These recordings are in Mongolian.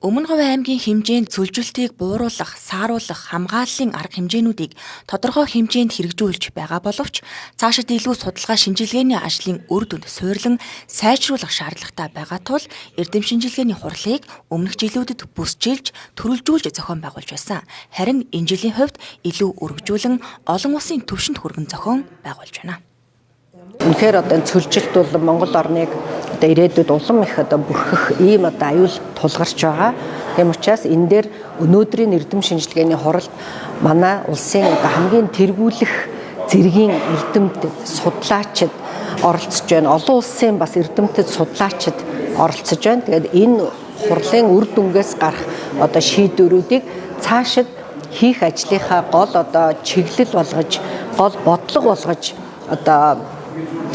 Өмнөговь аймгийн хэмжээнд цөлжүүлэлтийг бууруулах, сааруулах, хамгааллын арга хэмжээнүүдийг тодорхой хэмжээнд хэрэгжүүлж байгаа боловч цаашид илүү судалгаа шинжилгээний ажлын үр дүнд суйрлан сайжруулах шаардлагатай байгаа тул эрдэм шинжилгээний хурлыг өмнөх жилүүдэд бүсчилж, төрөлжүүлж зохион байгуулж байсан. Харин энэ жилийн хувьд илүү өргөжүүлэн олон улсын түвшинд хүргэн зохион байгуулж байна. Үнэхээр одоо цөлжилт бол Монгол орныг одоо ирээдүйд улам их одоо бүрхэх ийм одоо аюул тулгарч байгаа. Тийм учраас энэ дээр өнөөдрийн эрдэм шинжилгээний хуралд манай улсын одоо хамгийн тэргүүлэх зэргийн эрдэмтэд, судлаачид оролцож байна. Олон улсын бас эрдэмтэд, судлаачид оролцож байна. Тэгээд энэ хурлын үр дүнгээс гарах одоо шийдвэрүүдийг цаашид хийх ажлынхаа гол одоо чиглэл болгож, гол бодлого болгож одоо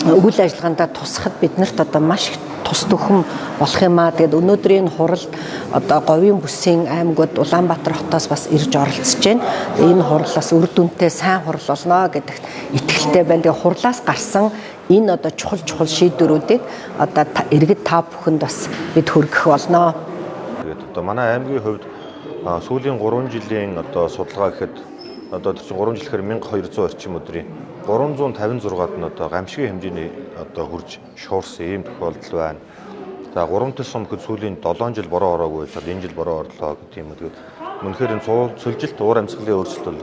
үйл ажиллагаанд тусахад биднэрт одоо маш их тус төхөн болох юм аа. Тэгээд өнөөдрийн хуралд одоо говийн бүсийн аймагуд Улаанбаатар хотоос бас ирж оролцож байна. Энэ хурал бас үр дүнтэй сайн хурал болно гэдэгт итгэлтэй байна. Тэгээд хурлаас гарсан энэ одоо чухал шийдвэрүүдийг одоо иргэд та бүхэнд бас бид хүргэх болно. Тэгээд одоо манай аймгийн хувьд сүүлийн 3 жилийн одоо судалгаа гэхэд одоо 3 жил гэхээр 1200 орчим өдрийн 356-ад нь одоо гамшигын хэмжээний одоо хурж шуурсан ийм тохиолдол байна. За 3 төсөм гэхэд сүүлийн 7 жил бороо ороогүй байцаад энэ жил бороо орлоо гэх юм. Тэгээд үнэхээр энэ цөлжилт уур амьсгалын өөрчлөлт бол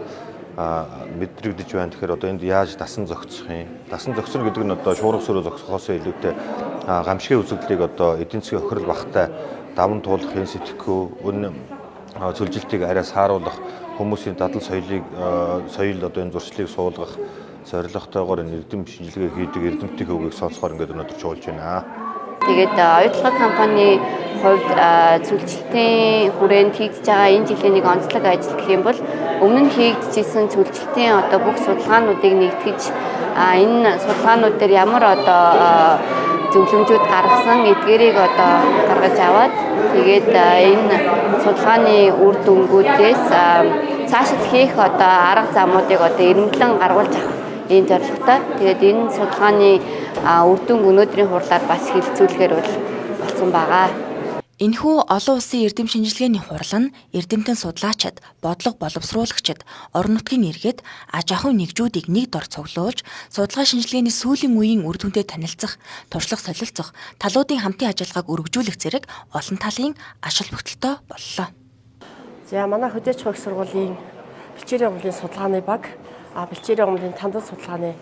мэдрэгдэж байна. Тэгэхээр одоо энд яаж дасан зохицох юм? Дасан зохицно гэдэг нь одоо шуурга сөрөө зохицохоос илүүтэй гамшигын үзэгдлийг одоо эдийн засгийн охирол багтай даван туулах юм сэтгэхгүй өнө цөлжилтийг арай сааруулах, хүмүүсийн дадал соёл одоо энэ зуршлыг суулгах зорилготойгоор энэ эрдэм шинжилгээ хийдэг эрдэмтдийн хөвгийг сонсохоор ингээд өнөөдөр чуулж байна. Тэгээд оюутлага компани хувьд цөлжилтийн хүрээнд хийгдэж байгаа энэ жилийн нэг онцлог ажил гэх юм бол өмнө нь хийгдчихсэн цөлжилтийн одоо бүх судалгаануудыг нэгтгэж энэ судалгаанууд дээр ямар одоо зөвлөмжүүд гаргасан эдгээрийг одоо гаргаж аваад тэгээд энэ судалгааны үр дүнгуудээс цаашид хийх одоо арга замуудыг одоо эренблэн гаргуулж авах ийм зорилготой. Тэгээд энэ судалгааны үр дүнг өнөөдрийн хурлаар бас хэлэлцүүлэхээр болсон байгаа. Энэхүү олон улсын эрдэм шинжилгээний хурал нь эрдэмтэн судлаачид, бодлого боловсруулагчид, орон нутгийн иргэд аж ахуйн нэгжүүдийг нэг дор цуглуулж, судалгаа шинжилгээний сүүлийн үеийн үр дүнтэй танилцах, туршлага солилцох, талуудын хамтын ажиллагааг өргөжүүлэх зэрэг олон талын аш холбогдолтой боллоо. За манай хөдөөж их сургуулийн бэлчээрийн умлын судалгааны баг, бэлчээрийн умлын тандан судалгааны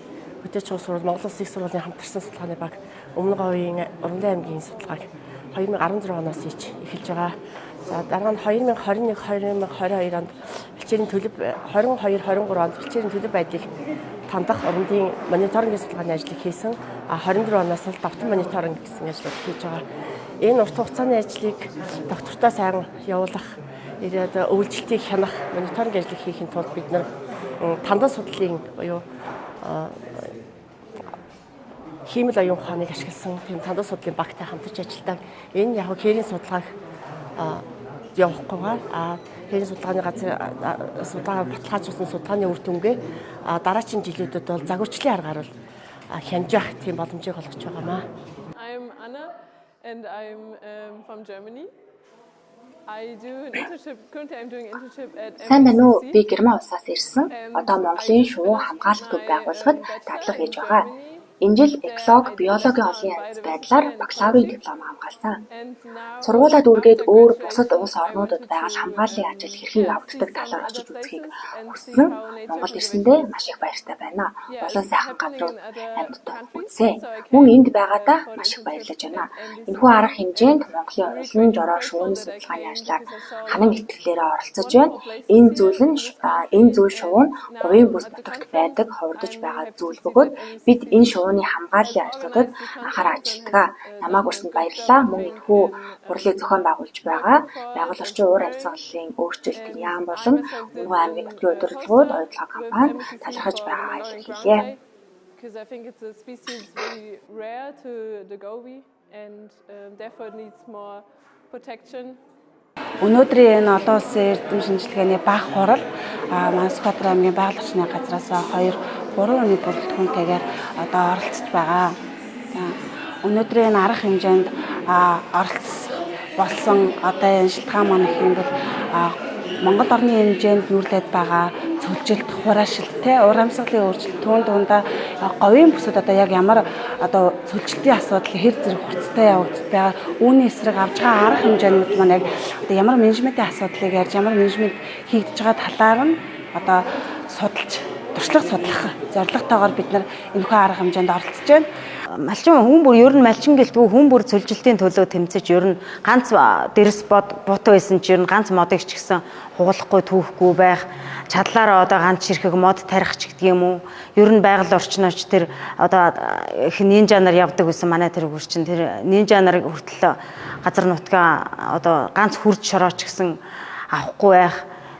хөдөөж их сургууль, Монгол Улсын их сургуулийн хамтарсан судалгааны баг, Өмнөговийн Уран аймгийн судалгааг 2016 оноос эхэлж байгаа. За дараа нь 2021-2022 онд бэлчээрийн төлөв 22-23 онд бэлчээрийн төлөв байдлыг тандах уран мониторингийн судалгааны ажлыг хийсэн. 24 оноос л давтан мониторинг гэсэн ажлыг хийж байгаа. Энэ урт хугацааны ажлыг доктортой сайн явуулах, үйлчлэлтийг хянах, мониторинг ажлыг хийхин тулд бид нар тандан судлалын буюу хиймэл оюун ухааныг ашигласан тийм тандан судлалын багтай хамтарч ажилладаг. Энэ яг хээрийн судалгааг явуулахгүйгээр хээрийн судалгааны судалгаа баталгаажуулсан судалгааны үр дүнгээ дараагийн жилүүдэд бол загварчлалын аргаар бол хянж явах тийм боломжийг олгож байгаамаа. I'm Anna and I'm from Germany. I do an internship. Currently I'm doing an internship at Сайн байна уу? Би Герман улсаас ирсэн. Одоо Монголын шувуу хамгаалалт төв байгуулахад дадлага хийж байгаа. Энэ жил экологи, биологийн олон янз байдлаар бакалаврын диплом хамгаалсан. Сургуулаа дүүргээд өөр бусад улс орнуудад байгаа хамгааллын ажил хэрхэн явагддаг талаар очиж үзхийг хүссэн. Монгол ирсэндээ маш их баяртай байна. Олон сайхан газрууд амьдтай үзье. Мөн энд байгаадаа маш их баярлаж байна. Энэхүү арга хэмжээнд Монголын улсын жороо шувууны судалгааны ажлаар ханан итгэлээрээ оролцож байна. Энэ зүйл шувуу нь говийн бүс нутагт байдаг хувирдаж байгаа зүйл бөгөөд бид энэ шувууны хамгааллын ажлуудад анхаарал ажилладаг. Намайг урьсанд баярлалаа. Мөн энэхүү хурлыг зохион байгуулж байгаа байгуулагчийн уур амьсгалын өөрчлөлтийн яам болон Өмнөговь аймгийн нутгийн удирдлагууд оюутлага компани талархаж байгаагаа илэрхийлье. because I think it's a species very rare to the Gobi and therefore it needs more protection. Өнөөдрийн энэ олон улсын эрдэм шинжилгээний баг хурал манай Сүхбаатар аймгийн байгуулагчны газраас 2-3 өдрийн бүрэлдэхүүнтэйгээр одоо оролцож байгаа. Өнөөдрийн арга хэмжээнд оролцсон болсон одоо энэ шалтгаан маань гэх юм бол Монгол орны хэмжээнд нүүрлээд байгаа цөлжилт, хураашилт, уур амьсгалын өөрчлөлт, түүн дундаа говийн бүсэд одоо яг ямар одоо цөлжилтийн асуудал хэр зэрэг хурцтай явагдаж байгаа, үүний эсрэг авж байгаа арга хэмжээнүүд маань яг одоо ямар менежментийн асуудлыг ярьж, ямар менежмент хийгдэж байгаа талаар нь одоо судалж, туршлага судлах зорилготойгоор бид нар энэхүү арга хэмжээнд оролцож байна. Малчин хүн бүр ер нь малчин гэлтгүй хүн бүр цөлжилтийн төлөө тэмцэж ер нь ганц дэрэс бутуу байсан ч ер нь ганц модыг ч гэсэн хугалахгүй түүхгүй байх чадлаараа одоо ганц ширхэг мод тарих ч гэдэг юм уу. Ер нь байгаль орчнооч тэр одоо их нинжа нар явдаг гэсэн манай тэр хурчин тэр нинжа нар хүртэл газар нутгаа одоо ганц хурж шорооч гэсэн авахгүй байх.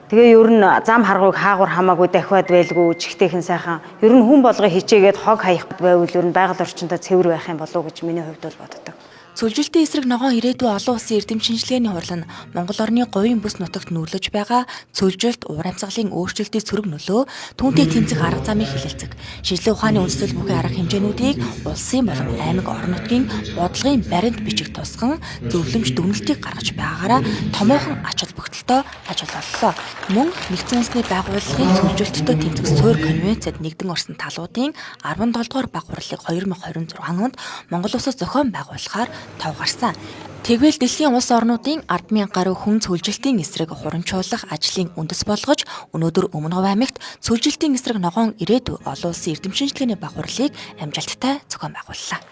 Тэгээ ер нь зам харгууг хаагур хамаагүй дахиад байлгүй чихтэйхэн сайхан ер нь хүн болгоо хичээгээд хог хаях байвал ер нь байгаль орчиндөө цэвэр байх юм болов уу гэж миний хувьд бол боддог. Цөлжилтийн эсрэг ногоон ирээдүй олон улсын эрдэм шинжилгээний хурал нь Монгол орны говийн бүс нутагт нүүрлэж байгаа цөлжилт, уур амьсгалын өөрчлөлтийн сөрөг нөлөө, түүнтэй тэмцэх арга замыг хэлэлцэг. Шинжилгээ ухааны үндэслэл бүхий арга хэмжээнүүдийг улсын болон аймаг орон нутгийн бодлогын баримт бичиг тусган зөвлөмж дүгнэлтийг гаргаж байгаагаараа томоохон ач холбогдолтой ажиллалаа. Мөн нэгдсэн үндэсний байгууллагын цөлжилттэй тэмцэх суурь конвенцэд нэгдэн орсон талуудын 17 дугаар баг хурлыг 2026 онд Монгол улсаас зохион байгуулахаар тав гарсан. Тэгвэл дэлхийн улс орнуудын 10,000 гаруй хүн цөлжилтийн эсрэг хурамчуулах ажлын үндэс болгож өнөөдөр Өмнөв аймагт цөлжилтийн эсрэг ногоон ирээдүй олон улсын эрдэм шинжилгээний баг хурлыг амжилттай зохион байгууллаа.